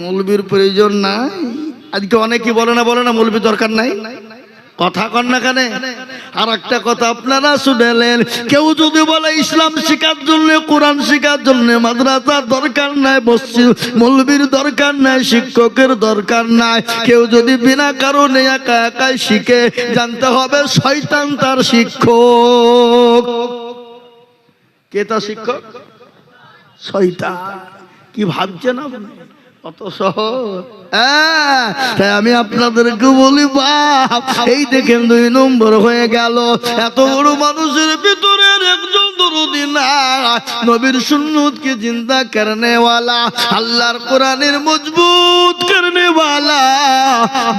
মৌলবীর প্রয়োজন নাই। আজকে অনেকে বলে না মৌলবী দরকার নাই, কথা কন না কেন? আর একটা কথা আপনারা শুনেলেন, কেউ যদি বলে ইসলাম শিখার জন্য, কোরআন শিখার জন্য মাদ্রাসার দরকার নাই, মসজিদ মৌলবীর দরকার নাই, শিক্ষকের দরকার নাই, কেউ যদি বিনা কারণে একা একাই শিখে, জানতে হবে শয়তান তার শিক্ষক। কে তার শিক্ষক? শয়তান। কি ভাবছেন আপনি? কত সহজ। তাই আমি আপনাদেরকে বলি, বাপ এই দেখেন 2 নম্বর হয়ে গেল। এত বড় মানুষের ভিতরে একজন দরদি না, নবীর সুন্নতকে জিন্দা করনে ওয়ালা, আল্লাহর কোরআনের মজবুত করনে ওয়ালা।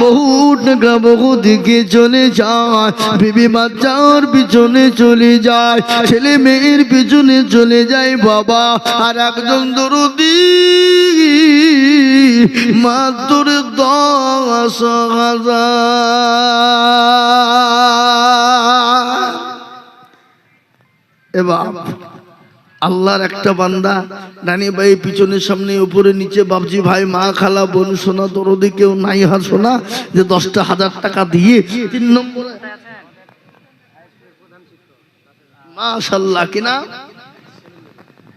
বহু টাকা বহু দিকে চলে যায়, বিবি বাচ্চার পিছনে চলে যায়, ছেলে মেয়ের পিছনে চলে যায় বাবা। আর একজন দরদি মাত্র 10,000। এবার আল্লাহর একটা বান্দা, নানি ভাই পিছনে সামনে উপরে নিচে, বাবজি ভাই মা খালা বোন সোনা দরদি কেউ নাই হার সোনা, যে 10,000 টাকা দিয়ে 3 নম্বরে মাশাআল্লাহ কিনা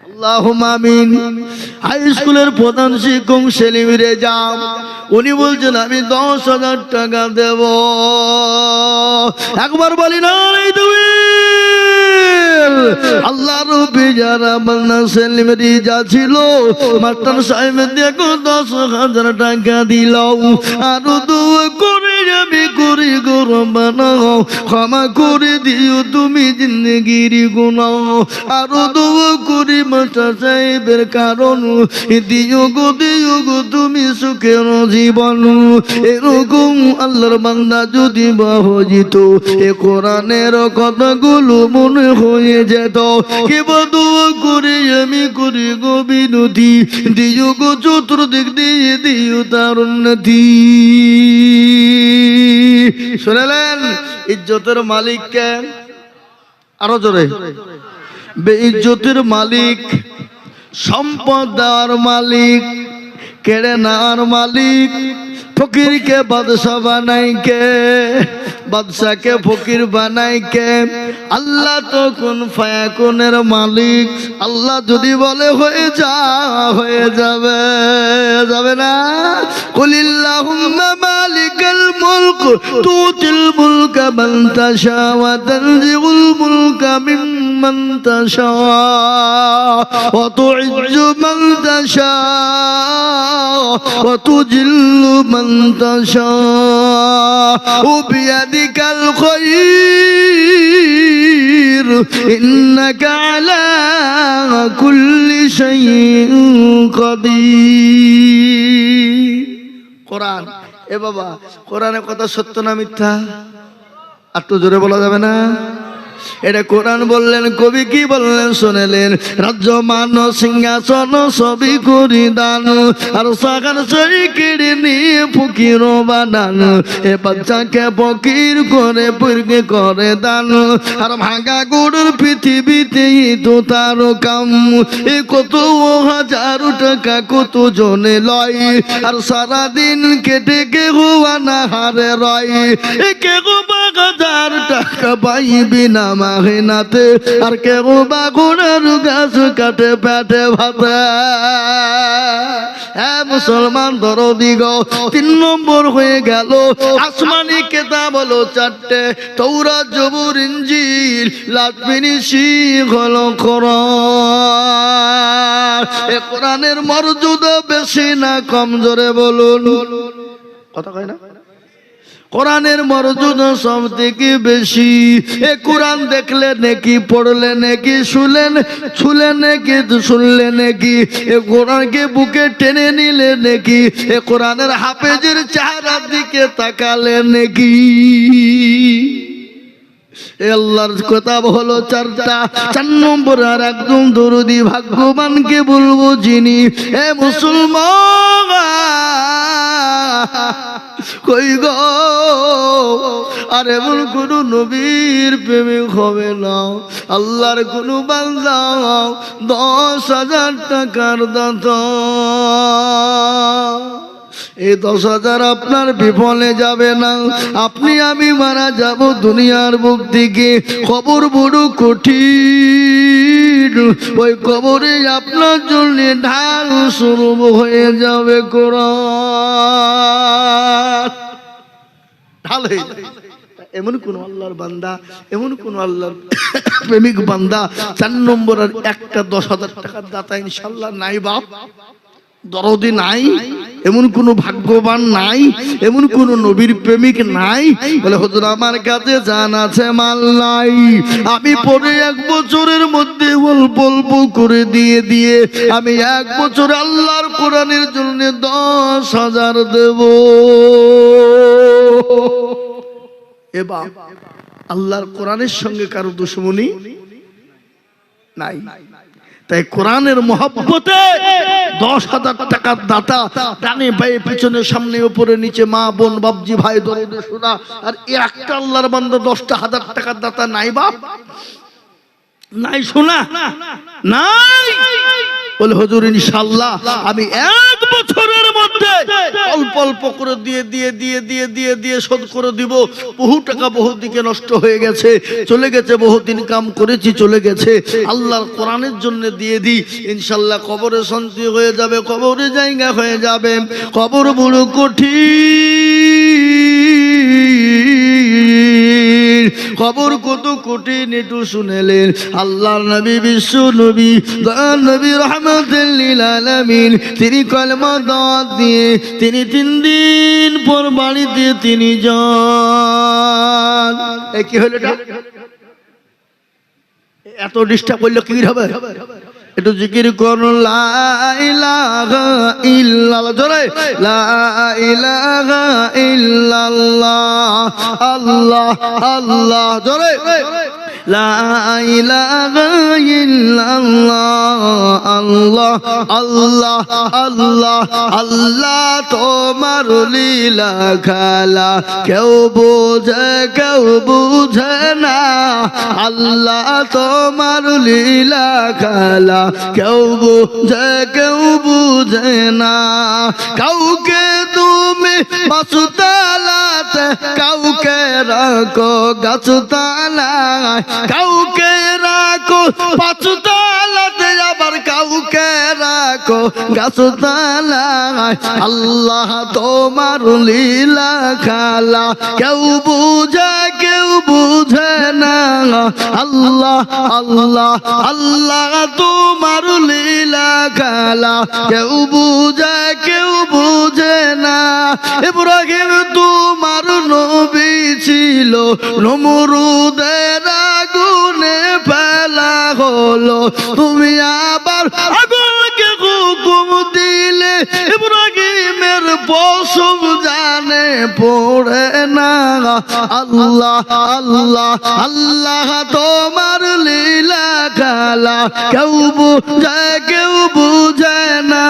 আল্লাহুম্মা আমিন। হাই স্কুলের প্রধান শিক্ষক সেলিম রেজা, উনি বলছেন আমি 10,000 টাকা দেব। একবার বলি না আল্লাহ রবি যারা বান্না সেলিম রেজা ছিল, মাস্টার সাহেব দেখো 10,000 টাকা দিল। আরো দোয়া করে আমি করি গো রব্বানা, ক্ষমা করে দিও তুমি জিন্দেগির গুনাহ। আরো দোয়া করি মাস্টার সাহেবের কারণ, দিও গো তুমি সুখের জীবন। এরকম আল্লাহর বান্দা যদি বাহজিত, এ কোরআনের কথাগুলো মনে হয়ে যেত। কেবল দোয়া করে আমি করি গো বিনতি, দিও গো চতুর্দিক দিয়ে দিও তার উন্নতি। শুনলেন? ইজ্জতের মালিক কে? আরো জোরে। বেইজ্জতের মালিক, সম্পদ দেওয়ার মালিক, কেড়ে নেওয়ার মালিক। ফকিরকে বাদশা বানাই কে? বাদশাকে ফকির বানাই কে? আল্লাহ তো কোন ফায়াকুনের মালিক। আল্লাহ যদি বলে হয়ে যা, হয়ে যাবে, যাবে না? কুলিল্লাহুম্মা মালিকাল মুলক তুতিল মুলকা মান তাশা ওয়া তানজিউল মুলকা মিম্মান তাশা ওয়া তুইজ্জু মান তাশা ওয়া তুজিল্লু মান তাশা ওয়া বিয়াদিকাল খায়র ইন্নাকা আলা কুল্লি শাইইন কাদির। কোরআন। এ বাবা, কোরআনের কথা সত্য না মিথ্যা? আর তো জোরে বলা যাবে না? এটা কোরআন বললেন, কবি কি বললেন শুনেলেন? রাজ্য মান সিংহাসন সবই করি দান, আর সাগার সই কেড়ে নিয়ে ফকির বানান। এ বাচ্চাকে ফকির করে পুরকে করে দান, আর ভাঙা গরুর পৃথিবীতে তো তার কাম। এ কত হাজার টাকা কত জনে লয়, আর সারাদিন কেটে কেহ না হারে রয়। এ কেহ 1,000 টাকা পাইবি না মাহিনাতে, আর কেউ বা গুণের গাছ কাটে পেটে ভাতে। হ্যাঁ মুসলমান দরদি গো, 3 নম্বর হয়ে গেল। আসমানি কেতাব হলো 4টে, তৌরাত জবুর ইনজিল লাতমিনি শিখ হলো কোরআন। এ কোরআনের মর্যাদা বেশি না কম? জোরে বলুন। কথা কয় না? কোরআনের মর্যাদা সব থেকে বেশি। এ কোরআন দেখলে নাকি, পড়লে নাকি, শুনলে নাকি, শুনলে নাকি, এ কোরআনকে বুকে টেনে নিলে নাকি, এ কোরআনের হাফেজের চেহারার দিকে তাকালে নাকি। আল্লাহর কিতাব হলো 4টা। 4 নম্বর আর একদম দরদি ভাগ্যবানকে বলবো যিনি, এ মুসলমান কই গো, আর এমন কোন নবীর প্রেমিক হবে না, আল্লাহর কোন বান্দা 10,000 টাকার দাতা এই 10,000 আপনার বিফলে যাবে না। আপনি আমি মারা যাব দুনিয়ার বুক থেকে, কবর বড় কঠিন, ওই কবরে আপনার জন্য ঢাল শুরু হয়ে যাবে কোরআন ঢাল হয়ে যাবে। এমন কোন আল্লাহর বান্দা, এমন কোন আল্লাহর প্রেমিক বান্দা 4 নম্বর আর একটা 10,000 টাকার দাতা ইনশাআল্লাহ নাই বাপ, দরদি নাই, এমন কোন ভাগ্যবান নাই, এমন কোন নবীর প্রেমিক নাই বলে হুজুর আমার কাছে জান আছে মাল নাই, আমি পরে 1 বছরের মধ্যে অল্প অল্প করে দিয়ে দিয়ে আমি 1 বছর আল্লাহর কোরআনের জন্য 10,000 দেব। এ বাপ, আল্লাহর কোরআনের সঙ্গে কারো দুশমনি নাই, তাই কোরআনের মহব্বতে 10,000 টাকার দাতা, ডানে বায়ে পিছনে সামনে উপরে নিচে মা বোন বাপজি ভাই দরদে শোনা, আর একটা আল্লাহর বান্দা 10,000 টাকার দাতা নাই বাপ, নাই শোনা নাই বলে হুজুর ইনশাআল্লাহ আমি 1 বছরের মধ্যে অল্প অল্প করে দিয়ে দিয়ে দিয়ে দিয়ে দিয়ে দিয়ে শোধ করে দিব। বহু টাকা বহু দিকে নষ্ট হয়ে গেছে, চলে গেছে, বহুত ইনকাম করেছি চলে গেছে, আল্লাহর কোরআনের জন্য দিয়ে দিই, ইনশাআল্লাহ কবরে শান্তি হয়ে যাবে, কবরে জায়গা হয়ে যাবে। কবর বড় কঠিন, কবর কত কঠিন একটু শুনেলেন আল্লাহর নবী বিশ্ব নবী দয়াল নবী রাহমাতুল লিল আলামিন, তিনি কলমা দাওয়াত দিয়ে তিনি 3 দিন পর বাড়িতে তিনি যান। এ কি হলো এটা? এত ডিস্টার্ব করলে কি হবে? একটু জিকির করুন লা ইলাহা ইল্লাল্লাহ, জোরে লা ইলাহা ইল্লাল্লাহ, আল্লাহ আল্লাহ, জোরে লা ইলাহা ইল্লাল্লাহ, আল্লাহ আল্লাহ আল্লাহ আল্লাহ। তোমার লীলা খেলা কেউ বোঝে কেউ বুঝে না, আল্লাহ তোমার লীলা খেলা কেউ বুঝে কেউ বুঝে না। কাউকে তুমি বাসুতালাতে, কাউকে রাখো গাছতলায়, কাউকে রাখো পাঁচতলাতে, আবার কাউকে রাখো গাছতলায়। আল্লাহ তোমার লীলা খেলা কেউ বুঝে কেউ বুঝে না, আল্লাহ আল্লাহ আল্লাহ তোমার লীলা খেলা কেউ বুঝে কেউ বুঝে না। ইব্রাহিম তোমার নবী ছিল, নমরুদের আগুনে ফেলা হলো, তুমি আবার আগুনকে হুকুম দিলে, ইব্রাহিমের পশম জানে পড়ে না। আল্লাহ আল্লাহ আল্লাহ তোমার লীলা খেলা কেউ বুঝে কেউ বুঝে না,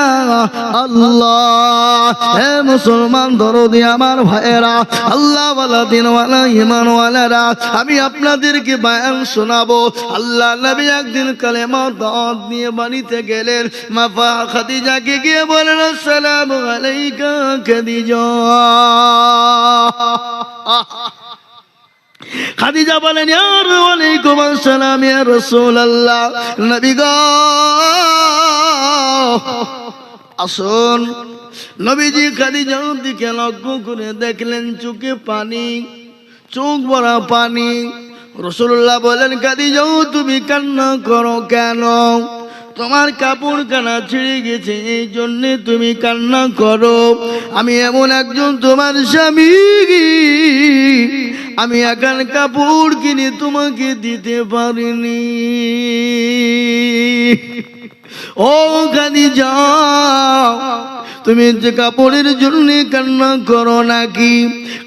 আল্লাহ। হে মুসলমান দরদি আমার ভাইয়েরা, আল্লাহ ওয়ালা দিন ওয়ালা ঈমান ওয়ালারা, আমি আপনাদেরকে বয়ান শোনাবো। আল্লাহ নবী একদিন কালেমা দাওয়াত নিয়ে বাড়িতে গেলেন, মা খাদিজাকে গিয়ে বলেন আসসালামু আলাইকা খাদিজা। খাদিজা বলেন ওয়ালাইকুম আসসালাম ইয়া রাসূলুল্লাহ, নবী গো আসুন। নবীজি খাদিজার দিকে লক্ষ্য করে দেখলেন চোখে পানি, চোখ ভরা পানি। রাসূলুল্লাহ বলেন খাদিজা তুমি কান্না করো কেন? তোমার কাপড় কানা ছিঁড়ে গেছে এই জন্য তুমি কান্না করো। আমি এমন একজন তোমার স্বামী, আমি এখন কাপড় কিনে তোমাকে দিতে পারিনি। ও খাদিজা তুমি যে কাপড়ের জন্য কান্না করো নাকি?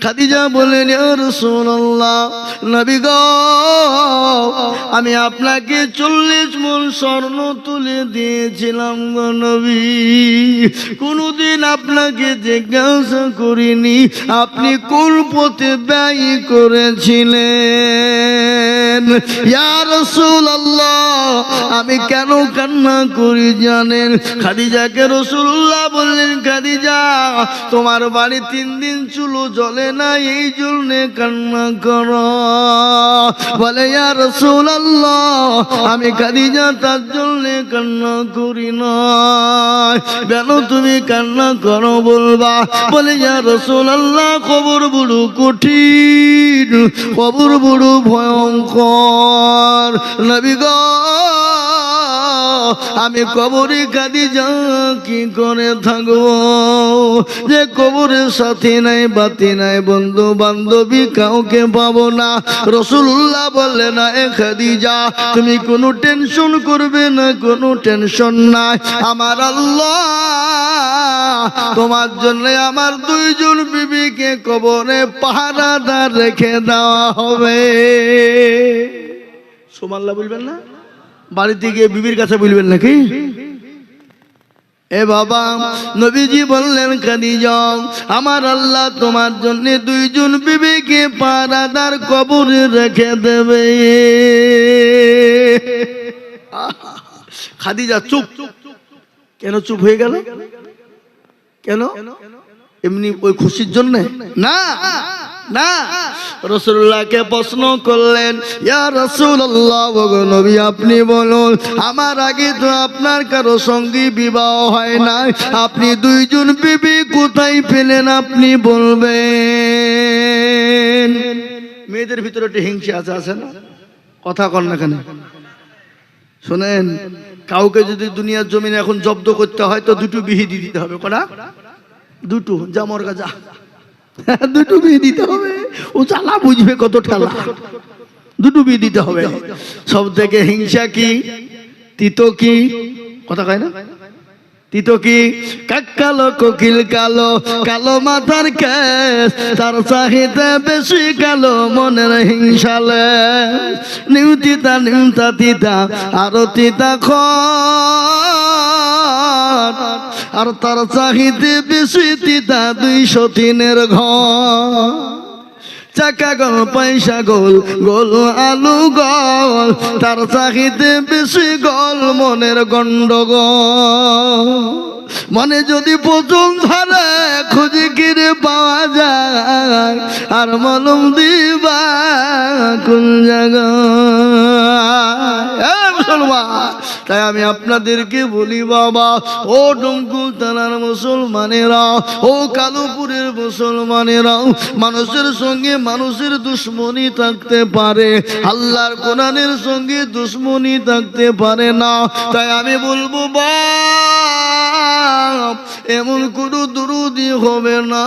খাদিজা বলেন, ইয়া রাসূলুল্লাহ, নবী গো, আমি আপনাকে 40 মণ স্বর্ণ তুলে দিয়েছিলাম গো নবী। কোনদিন আপনাকে জিজ্ঞাসা করিনি আপনি কোন পথে ব্যয় করেছিলেন। ইয়া রাসূলুল্লাহ, আমি কেন কান্না করি জানেন? খাদিজাকে রাসূলুল্লাহ বললেন, খাদিজা, তোমার বাড়ি 3 দিন চুলো জ্বলে না, এই জন্য কান্না করো। বলে, ইয়া রাসূলুল্লাহ, আমি খাদিজা তার জন্য কান্না করি না। কেন তুমি কান্না করো বলবা? বলে, ইয়া রাসূলুল্লাহ, কবর বড় কঠিন, কবর বড় ভয়ঙ্কর। নবী গো, আমি কবরে খাদিজা কি করে থাকবো? যে কবরের সাথে নাই, বাতি নাই, বন্ধু বান্ধবী কাউকে পাবো না। রাসূলুল্লাহ বললেন, না এ খাদিজা, তুমি কোনো টেনশন করবে না, কোনো টেনশন নাই। আমার আল্লাহ তোমার জন্য আমার 2 জন বিবিকে কবরে পাহারাদার রেখে দেওয়া হবে। সুবহানাল্লাহ বলবেন না? বাড়িতে গিয়ে বিবির কাছে বলবেন নাকি? এ বাবা, নবীজি বললেন, খাদিজা, আমার আল্লাহ তোমার জন্য 2 জন বিবিকে পাহারাদার কবরে রেখে দেবে। খাদিজা চুপ। কেন চুপ হয়ে গেল? কেন? এমনি ওই খুশির জন্য না, না। রাসূলুল্লাহকে প্রশ্ন করলেন, ইয়া রাসূলুল্লাহ, ওগো নবী, আপনি বলুন, আমার আগে তো আপনার কারো সঙ্গে বিবাহ হয় না, আপনি 2 জন বিবি কোথায় পেলেন? আপনি বলবেন। মেয়েদের ভিতরে একটা হিংসা আছে না? কথা কর না কেন? শোনেন, কাউকে যদি দুনিয়ার জমিনে এখন জব্দ করতে হয় তো 2টো বিহি দিয়ে দিতে হবে। কটা? 2টো। যা মরগা যা, 2টো বিয়ে দিতে হবে। ও চালা বুঝবে কত ঠেলা। 2টো বিয়ে দিতে হবে। সব থেকে হিংসা কি, তিতো কি? কথা কয় না? তিতো কি? কালো কোকিল কালো, কালো মাথার কেশ, তার চাহিদা বেশি কালো মনের হিংসালে। নিমতিতা নিমতা তিতা আরো তিতা খর, আর তার চাহিদা বেশি তিতা 203-এর ঘর। চাকা গোল, পয়সা গোল, গোল আলু গোল, তার চাহিদা বেশি গোল মনের গন্ডগোল। মনে যদি পছন্দ ধরে খুঁজে কিরে পাওয়া যায়, আর মলম দিবা কোন জায়গায়? তাই আমি আপনাদেরকে বলি বাবা, ও ডমকুল থানার মুসলমানেরা, ও কালুপুরের মুসলমানেরা, মানুষের সঙ্গে মানুষের দুশ্মনী থাকতে পারে, আল্লাহর কোরআনের সঙ্গে দুশ্মনী থাকতে পারে না। তাই আমি বলবো বাপ, এমন কোনো দুরুদি হবে না।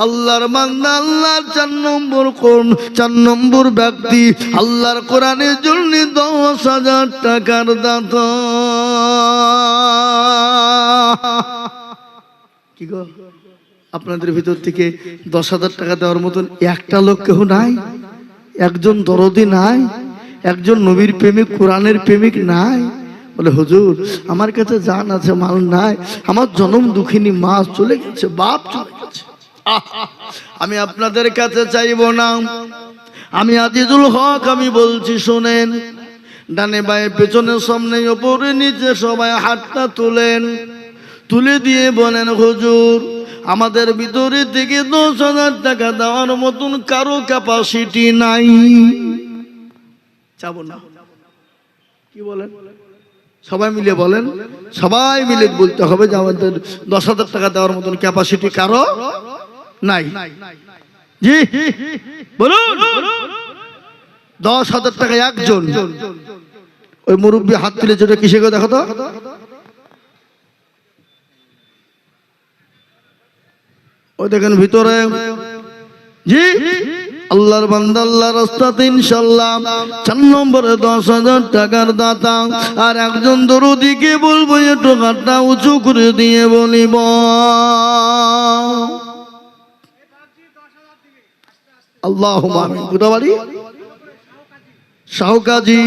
আল্লাহর বান্দা, আল্লাহর 4 নম্বর কোন 4 নম্বর ব্যক্তি, আল্লাহর কোরআনের জন্য 10,000 টাকার দাতা। কি গো, আপনাদের ভিতর থেকে 10,000 টাকা দেওয়ার মতন একটা লোক কেউ নাই? একজন দরদি নাই? একজন নবীর প্রেমিক, কোরআনের প্রেমিক নাই? বলে, হুজুর, আমার কাছে জান আছে, মাল নাই, আমার জনম দুঃখিনী মা চলে গেছে, বাপ চলে গেছে। আমি আপনাদের কাছে চাইবো না। আমি আজিজুল হক, আমি বলছি শোনেন, ডানে বায়ে পেছনে সামনে ওপরে নিচে সবাই হাতটা তুলেন, তুলে দিয়ে বলেন, হুজুর, আমাদের ভিতরে থেকে 10,000 টাকা দেওয়ার মতন কারো ক্যাপাসিটি নাই। চাবো না। কি বলেন? সবাই মিলে বলেন, সবাই মিলে বলতে হবে যে আমাদের 10,000 টাকা দেওয়ার মতন ক্যাপাসিটি কারো নাই। জি বলুন। 10,000 টাকা একজন। ওই মুরব্বী হাত তুলে যেটা কিসে গো দেখো তো। ওই দেখেন ভিতরে। জি আল্লাহর বান্দা আল্লাহর রাস্তাতে ইনশাআল্লাহ 4 নম্বরে 10,000 টাকার দাতা। আর একজন দরদিকে বলবো একটু হাতটা উঁচু করে দিয়ে বলিব আল্লাহুম্মা আমিন। কোথা বাড়ি? শাহকাজি।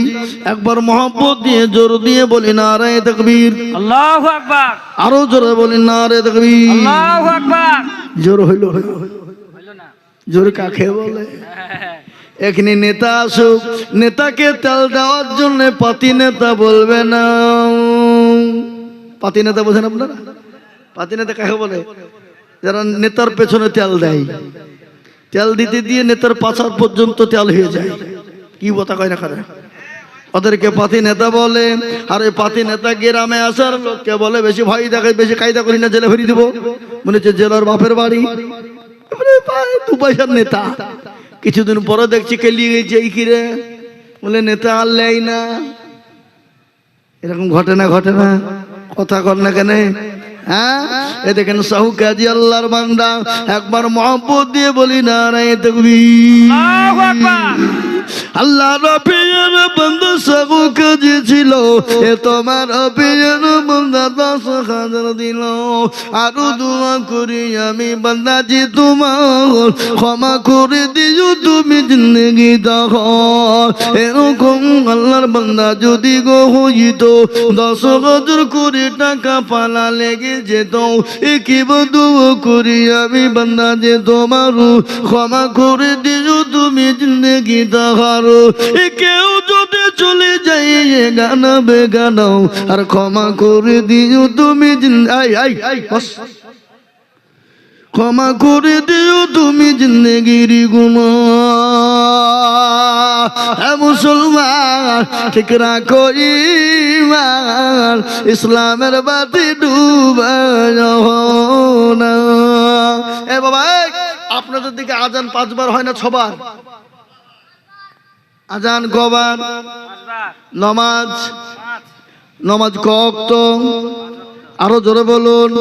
একবার মহব্বত দিয়ে জোর দিয়ে বলি নারায়ে তাকবীর, আল্লাহু আকবার। আরো জোরে বলি নারায়ে তাকবীর, আল্লাহু আকবার। জোর হইলো হইল না? জোর কাকে বলে? এখানে নেতা আসুক, নেতাকে তেল দেওয়ার জন্য পাতি নেতা বলবে না। পাতি নেতা বোঝেন আপনারা? পাতি নেতা কাকে বলে? যারা নেতার পেছনে তেল দেয়, তেল দিতে দিয়ে নেতার পাছার পর্যন্ত তেল হয়ে যায়। কি কথা কয় না খারাপ, ওদেরকে পাতি নেতা বলে। আর ওই পাতি নেতা গ্রামে আসার লোককে বলে বেশি ভয় দেখাই, বেশি কায়দা করি না, জেলে ভরি দেবো। মনে হচ্ছে জেলার বাপের বাড়ি, 2 পয়সার নেতা। কিছুদিন পরে দেখছি কেলিয়ে গেছে, এই কিরে বলে নেতা আর লেই না। এরকম ঘটে না কথা কর না কেন? হ্যাঁ, এ দেখেন শাহকাজি আল্লাহর বান্দা। একবার মহব্বত দিয়ে বলি নারায়ে তাকবীর, আল্লাহু আকবার। আল্লাহ রবির বন্ধু শাহকাজি ছিল, এ তোমার রবির বন্ধা 10,000 দিল। আরো দোয়া করি আমি বান্দাজি তোমার, ক্ষমা করে দিও তুমি জিন্দেগি দাও। এরকম আল্লাহর বান্দা যদি গো হইত 10,000 করে টাকা পালা লেগে যেত, এ কি দোয়া করি আমি বান্দাজি তোমার, ক্ষমা করে দিও তুমি জিন্দেগি দাও। কেউ যদি চলে যাই গানা বেগানাও, আর ক্ষমা করে দিও তুমি ক্ষমা করে দিও তুমি জিন্দেগির গুনাহ। মুসলমান ঠিক রাখো ঈমান, ইসলামের বাতি ডুবায় না। এ বাবা, আপনাদের দিকে আজান 5 বার হয় না 6 বার? আজান কবার? নমাজ কত? আরো জোরে বলুন।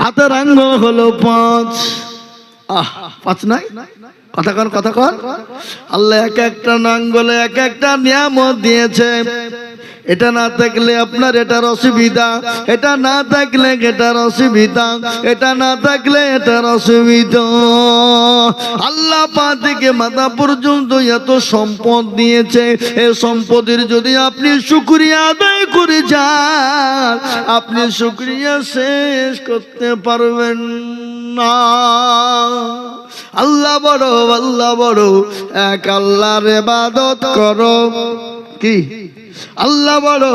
হাতের আঙ্গুল হলো 5। 5 নাই? কথা কর। আল্লাহ এক একটা আঙ্গুলে এক একটা নিয়ামত দিয়েছে। এটা না থাকলে আপনার এটার অসুবিধা, এটা না থাকলে এটার অসুবিধা, এটা না থাকলে এটার অসুবিধা। আল্লাহ পা থেকে মাথা পর্যন্ত এত সম্পদ দিয়েছে, এই সম্পদের যদি আপনি শুকরিয়া আদায় করে যান, আপনি শুকরিয়া শেষ করতে পারবেন না। আল্লাহ বড়, এক আল্লাহর ইবাদত করো। কি? আল্লাহ বড়,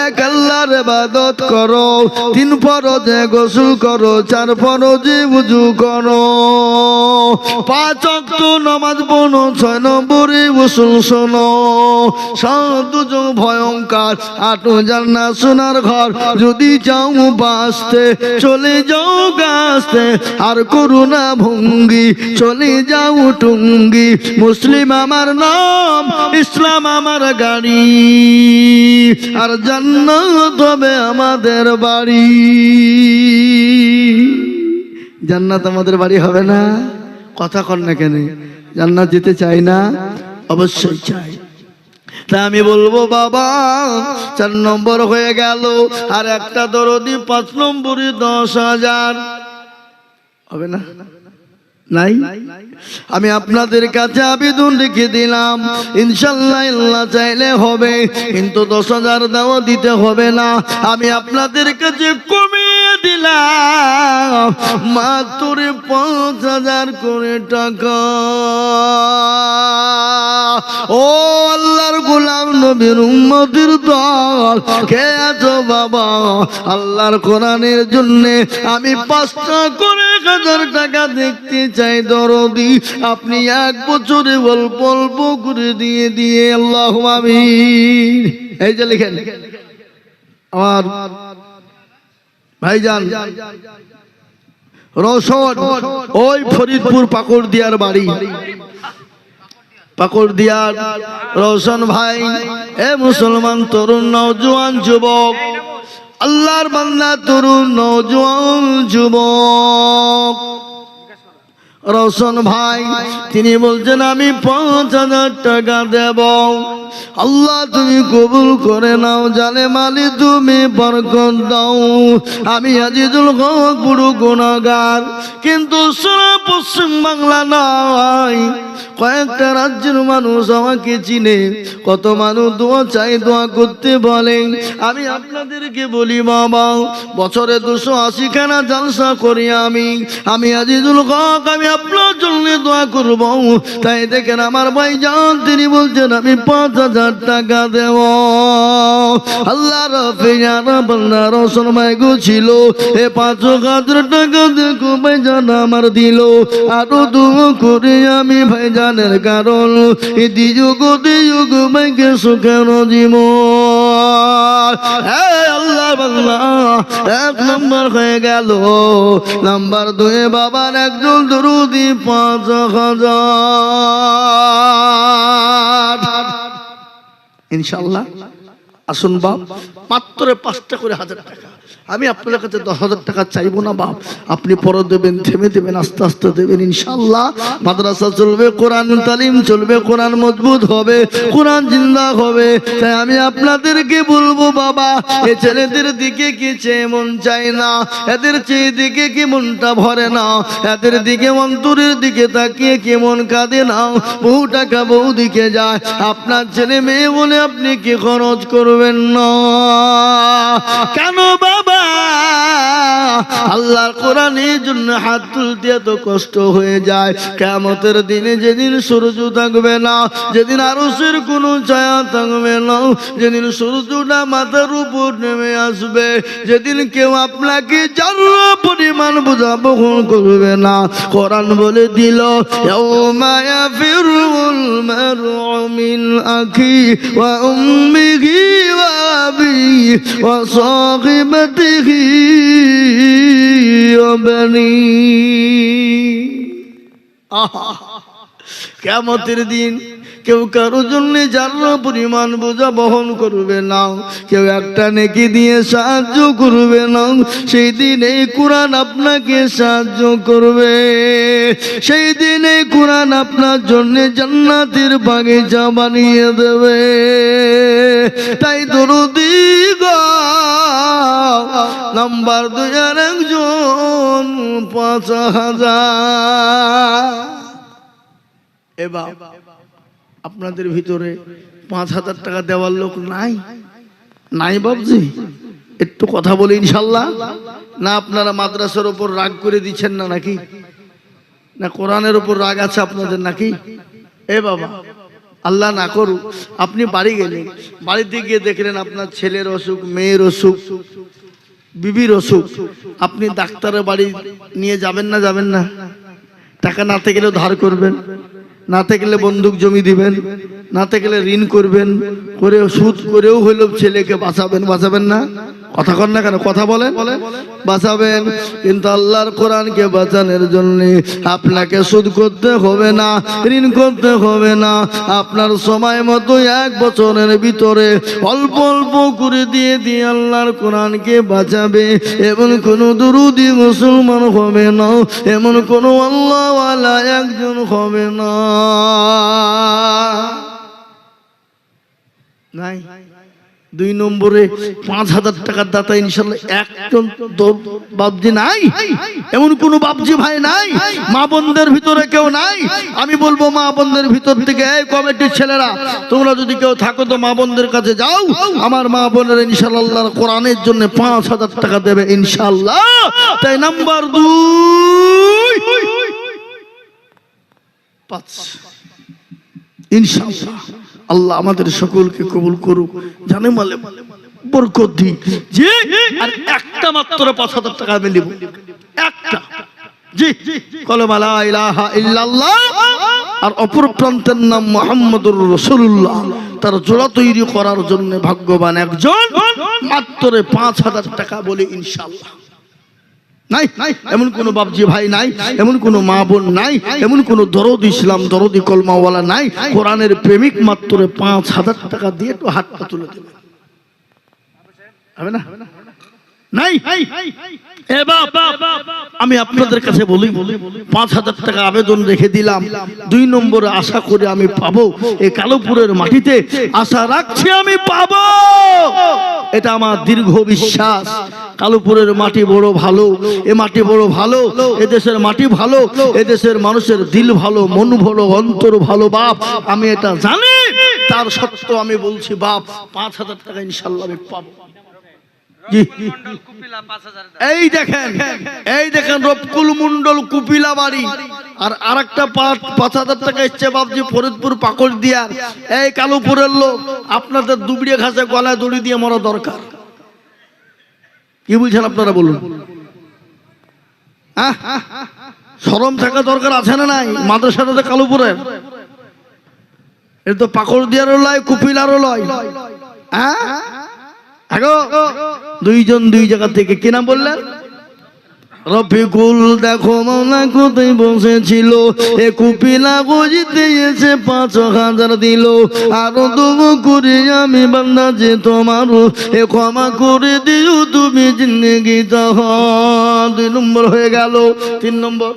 এক আল্লাহর ইবাদত করো। 3 ফরজে গোসল করো, 4 ফরজে ওযু করো, 5 ওয়াক্ত নামাজ পড়ো, 6 নম্বরে গোসল শোনো। 7 যুগ ভয়ঙ্কর, 8 জান্নাত সোনার ঘর। যদি চাও বাঁচতে চলে যাও গাছতে, আর করুণা ভঙ্গি চলে যাও টুঙ্গি। মুসলিম আমার নাম, ইসলাম আমার গাড়ি, আর জান্নাত হবে আমাদের বাড়ি। জান্নাত আমাদের বাড়ি হবে না? কথা কর না কেন? জান্নাত যেতে চাই না? অবশ্যই চাই। তা আমি বলবো বাবা, 4 নম্বর হয়ে গেল। আর একটা দরদি 5 নম্বরে 10,000 হবে না? নাই? আমি আপনাদের কাছে আবেদন রেখে দিলাম, ইনশাআল্লাহ আল্লাহ চাইলে হবে, কিন্তু 10,000 দেওয়া দিতে হবে না। আমি আপনাদের কাছে কমিয়ে দিলাম মাত্র 5,000 করে টাকা। ও আল্লাহর গোলাম নবীর উম্মতের দল, কে আছো বাবা? আল্লাহর কোরআনের জন্য আমি 5টা করে 1,000 টাকা দেখতে চাই দরদি। আপনি 1 বছরে অল্প অল্প করে দিয়ে আল্লাহু আমিন। এই যে লিখেন আমার ভাইজান রওশন, ওই ফরিদপুর পাকড়দিয়ার বাড়ি, পাকড়দিয়ার রওশন ভাই। এ মুসলমান তরুণ নওজোয়ান যুবক, আল্লাহর বান্দা তরুণ নওজোয়ান যুবক, রোশন ভাই তিনি বলছেন আমি 5,000 টাকা দেব। আল্লাহ তুমি কবুল করে নাও, জানে মালি তুমি বরকত দাও। আমি আজিজুল হক বড় গুনাহগার, কিন্তু সারা পশ্চিম বাংলা নয়, কয়েকটা রাজ্যের মানুষ আমাকে চিনে। কত মানুষ দোয়া চাই, দোয়া করতে বলে। আমি আপনাদেরকে বলি বাবা, বছরে 280 খানা জলসা করি আমি আজিজুল হক, আমি আপনার জন্য দোয়া করব। তাই দেখেন আমার ভাইজান তিনি বলছেন আমি 5,000 টাকা দেব। আল্লাহ রাব্বিনা রসুল ভাই গো ছিল এ 5,000 টাকা দেখো ভাইজান আমার দিল। আরো দোয়া করে আমি ভাইজানের কারণ এই দিযুগ ভাইকে সুখের জীবন। আল্লাহ বাংলা 1 নম্বর হয়ে গেল। নাম্বার 2 বাবার একজন দরুদি 5,000 ইনশাআল্লাহ। আসুন বাপ, মাত্র 5টা করে 1,000 টাকা। আমি আপনার কাছে 10,000 টাকা চাইবো না বাপ, আপনি পরে দেবেন, থেমে দেবেন, আস্তে আস্তে দেবেন ইনশাআল্লাহ। মাদ্রাসা চলবে, কোরআন তালিম চলবে, কোরআন মজবুত হবে, কোরআন জিন্দা হবে। তাই আমি আপনাদেরকে বলবো বাবা, এই ছেলেদের দিকে কি চেয়ে মন চাই না, এদের চেয়ে দিকে কি মনটা ভরে না, এদের দিকে অন্তরের দিকে তাকিয়ে কেমন কাঁদে না। বহু টাকা বহু দিকে যায়, আপনার ছেলে মেয়ে বলে আপনি কি খরচ করবেন না? কেন বাবা? আল্লাহর কোরআনের জন্য হাত তুলতে এত কষ্ট হয়ে যায়। কিয়ামতের দিনে যেদিন সূর্য থাকবে না, যেদিন আরশের কোনো ছায়া থাকবে না, যেদিন সূর্যটা মাথার উপর নেমে আসবে, যেদিন কেউ আপনাকে যারা পরিমাণ বোঝা বহন করবে না, কোরআন বলে দিল ইয়াউমা ইয়াফিরুল মারউ মিন আখি ওয়া উম্মিহি ওয়া আবিহি ওয়া সাহিবাতিহি ওয়া বানি। কিয়ামতের দিন কেউ কারোর জন্য যারা পরিমাণ বোঝা বহন করবে না, কেউ একটা নেকি দিয়ে সাহায্য করবে না। সেই দিন এই কোরআন আপনাকে সাহায্য করবে, সেই দিন এই কোরআন আপনার জন্য জান্নাতের বাগিচা বানিয়ে দেবে। তাই দরুদি গো নাম্বার 2 আর একজন 5,000। এবার আপনাদের ভিতরে 5,000 টাকা দেওয়ার লোক নাই? নাই বাবজি? একটু কথা বলি ইনশাল্লাহ। না আপনারা মাদ্রাসার উপর রাগ করে দিচ্ছেন না নাকি? না কোরআনের উপর রাগ আছে আপনাদের নাকি? এ বাবা, আল্লাহ না করুক আপনি বাড়ি গেলেন, বাড়িতে গিয়ে দেখলেন আপনার ছেলের অসুখ, মেয়ের অসুখ, বিবির অসুখ, আপনি ডাক্তারের বাড়ি নিয়ে যাবেন না? যাবেন না? টাকা না থাকলেও ধার করবেন, না থাকলে বন্দুক জমি দিবেন, না থাকলে ঋণ করবেন, করে সুদ করেও হইলেও ছেলেকে বাঁচাবেন। বাঁচাবেন না? কথা কন না কেন? কথা বলেন, বাঁচাবেন। কিন্তু আল্লাহর কোরআনকে বাঁচানোর জন্য আপনাকে সুদ করতে হবে না, ঋণ করতে হবে না। আপনার সময় মতো 1 বছরের ভিতরে অল্প অল্প করে দিয়ে দিয়ে আল্লাহর কোরআনকে বাঁচাবে। এমন কোন দুরুদি মুসলমান হবে না, এমন কোন আল্লাহওয়ালা একজন হবে না। নাই? 2 নম্বরে 5,000 টাকার দাতা ইনশাআল্লাহ একজন বাপজি নাই? এমন কোন বাপজি ভাই নাই? মা বোনদের ভিতরে কেউ নাই? আমি বলবো মা বোনদের ভিতর থেকে এই কমিটির ছেলেরা তোমরা যদি কেউ থাকো তো মা বোনদের কাছে যাও, আমার মা বোনেরা ইনশাআল্লাহ আল্লাহর কোরআনের জন্য 5,000 টাকা দেবে ইনশাআল্লাহ। তাই নাম্বার 2 5 ইনশাআল্লাহ। আল্লাহ আমাদের সকলকে কবুল করুক, জানে মালে বরকত দি। জি, আর একটা মাত্র 5,000 টাকা আমি নেব, একটা। জি, কলমা লা ইলাহা ইল্লাল্লাহ আর অপর প্রান্তের নাম মুহাম্মদুর রাসূলুল্লাহ, তার জোড়া তৈরি করার জন্য ভাগ্যবান একজন। মাত্র 5,000 টাকা বলে ইনশাআল্লাহ। নাই এমন কোন বাপজি ভাই নাই, এমন কোন মা বোন নাই, এমন কোন দরদ ইসলাম দরদি কলমাওয়ালা নাই, কোরআনের প্রেমিক মাত্র 5,000 টাকা দিয়ে একটু হাতটা তুলে দেবে। হবে না? নাই? এ বাপ আমি আপনাদের কাছে বলি 5,000 টাকা আবেদন রেখে দিলাম, 2 নম্বরে আশা করে আমি পাবো, এই কালোপুরের মাটিতে আশা রাখছি আমি পাবো, এটা আমার দীর্ঘ বিশ্বাস। কালোপুরের মাটি বড় ভালো, এ মাটি বড় ভালো, এদেশের মাটি ভালো, এদেশের মানুষের দিল ভালো, মন ভালো, অন্তর ভালো বাপ, আমি এটা জানি। তার সত্ত্বেও আমি বলছি বাপ 5,000 টাকা ইনশাল্লাহ আমি পাবো। জি, এই দেখেন রবকুল মন্ডল কুপিলা বাড়ি। আর আরেকটা 5,000 টাকা ইচ্ছে বাপজি ফরিদপুর পাকড় দিয়া, এই কালোপুরের লোক, আপনাদের দুবড়িয়া ঘাসে গলায় দড়ি দিয়ে মরা দরকার। কি বুঝছেন আপনারা বলুন? শরম থাকা দরকার আছে না নাই? মাদ্রাসাটা কালোপুরের, এটা তো পাকড় দিয়ারও লয়, কুপিলারও লয়। দুইজন দুই জায়গা থেকে, কি নাম বললেন? রফিকুল দেখো মাওলা কোথায় বসেছিল, এ কুপিলা গজিতে এসে 5,000 দিল। আরো তবু করে আমি বান্দা যে তোমার, এ ক্ষমা করে দিও তুমি জিন্দেগিটা। 2 নম্বর হয়ে গেল। 3 নম্বর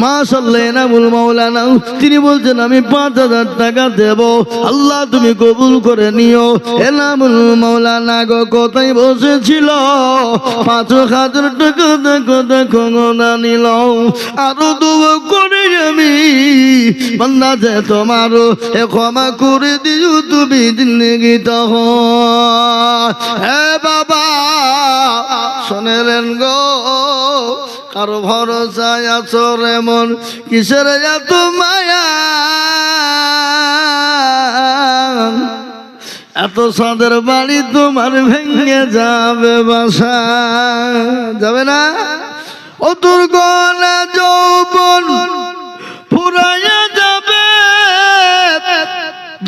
মাশাআল্লাহ এনামুল মাওলানা, তিনি বলছেন আমি 5,000 টাকা দেব, আল্লাহ তুমি কবুল করে নিও। এনামুল মাওলানা গো কোথায় বসেছিল, 5,000 টাকা দেখো না নিল। আরো দুবো করে আমি বান্দা যে তোমার, এ ক্ষমা করে দিও তুমি জিন্দেগিটা। হে বাবা শোনেলেন গো, কারো ভরসায় আছো রে মন, কিসের এত মায়া, এত সাদের বাড়ি তোমার ভেঙে যাবে বাসা, যাবে না? ও দুর্গনা যৌবন ফুরাইয়া যাবে,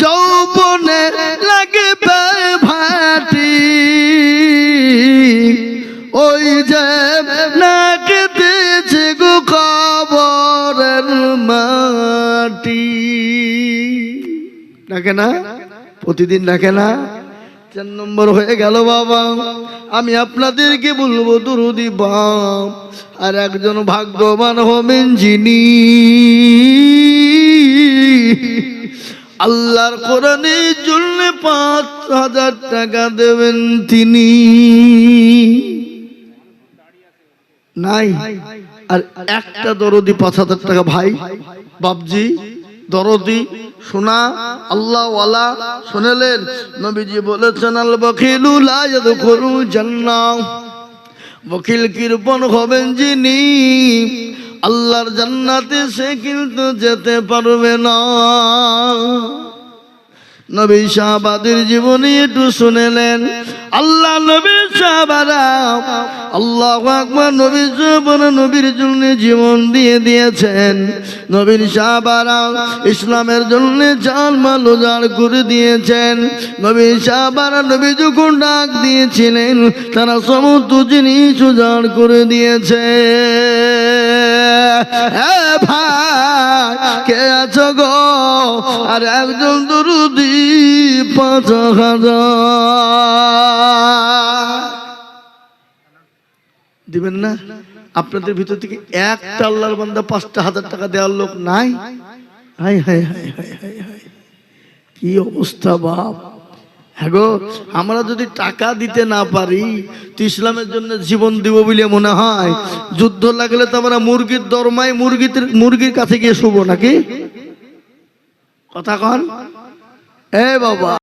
যৌবনে লাগবে ভাটি, ওই যে নাকে দিয়েছে গো খবরের মাটি। ডাকে না? প্রতিদিন ডাকে না? 4 নম্বর হয়ে গেল বাবা। আমি আপনাদেরকে বলবো দুরুদি বাপ, আর একজন ভাগ্যবান হবেন যিনি আল্লাহর কোরআনের জন্য 5,000 টাকা দেবেন তিনি। নাই আর একটা দরদি 5,000 টাকা ভাই বাপজি দরদি শোনা আল্লাহ ওয়ালা শুনেলেন, নবীজি বলেছেন আল বখিলু লা ইয়াদখুলু জান্নাহ, বখিল কৃপণ হবেন যিনি আল্লাহর জান্নাতে সে কিন্তু যেতে পারবে না। নবী সাহাবাদের জীবনী একটু শুনেলেন। আল্লাহ নবীর সাহাবারা আল্লাহু আকবার, নবীর জীবনে নবীর জন্য জীবন দিয়ে দিয়েছেন। নবীর সাহাবারা ইসলামের জন্য জান মাল উজাড় করে দিয়েছেন। নবীর সাহাবারা নবী যখন ডাক দিয়েছিলেন তারা সমস্ত জিনিস উজাড় করে দিয়েছে। ভাই কে আছো গো, আর একজন দরুদি 5,000 দিবেন না? আপনাদের ভিতর থেকে একটা আল্লাহর বান্দা 5,000 টাকা দেওয়ার লোক নাই? High high high high high high, কি অবস্থা বাপ। হ্যাঁ গো, আমরা যদি টাকা দিতে না পারি তো ইসলামের জন্য জীবন দিব বলে মনে হয়। যুদ্ধ লাগলে তো আমরা মুরগির দরমায় মুরগির কাছে গিয়ে শুবো নাকি? কথা কন এ বাবা।